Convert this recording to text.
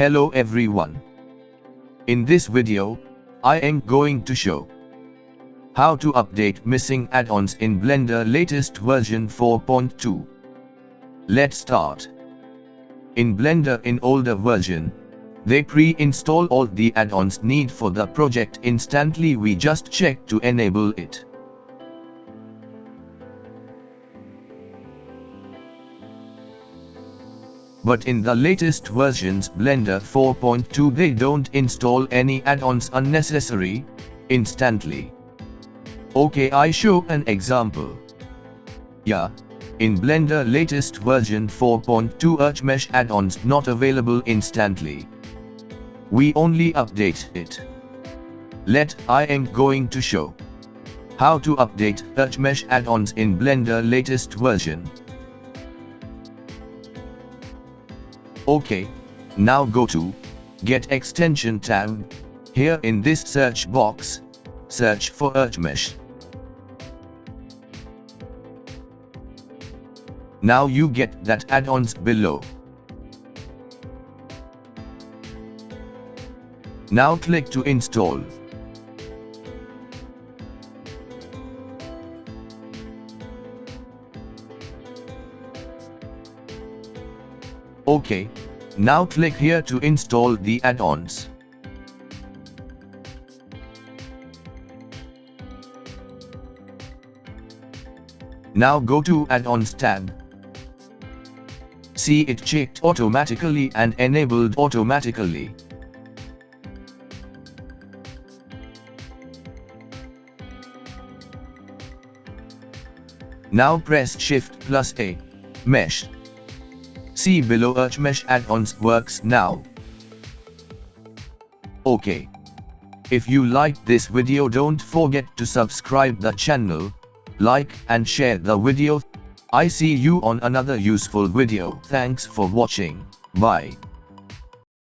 Hello everyone. In this video, I am going to show how to update missing add-ons in Blender latest version 4.2. Let's start. In Blender in older version, they pre-install all the add-ons need for the project instantly. We just check to enable it. But in the latest versions Blender 4.2 they don't install any add-ons unnecessary, instantly. Okay, I show an example. Yeah, in Blender latest version 4.2 Archimesh add-ons not available instantly. We only update it. I am going to show how to update Archimesh add-ons in Blender latest version. Okay, now go to Get Extension tab. Here in this search box, search for Archimesh. Now you get that add-ons below. Now click to install. Okay, now click here to install the add-ons. Now go to Add-ons tab. See it checked automatically and enabled automatically. Now press Shift+A, Mesh. See below Archimesh add-ons works now. Okay. If you liked this video, don't forget to subscribe the channel, like and share the video. I see you on another useful video. Thanks for watching. Bye.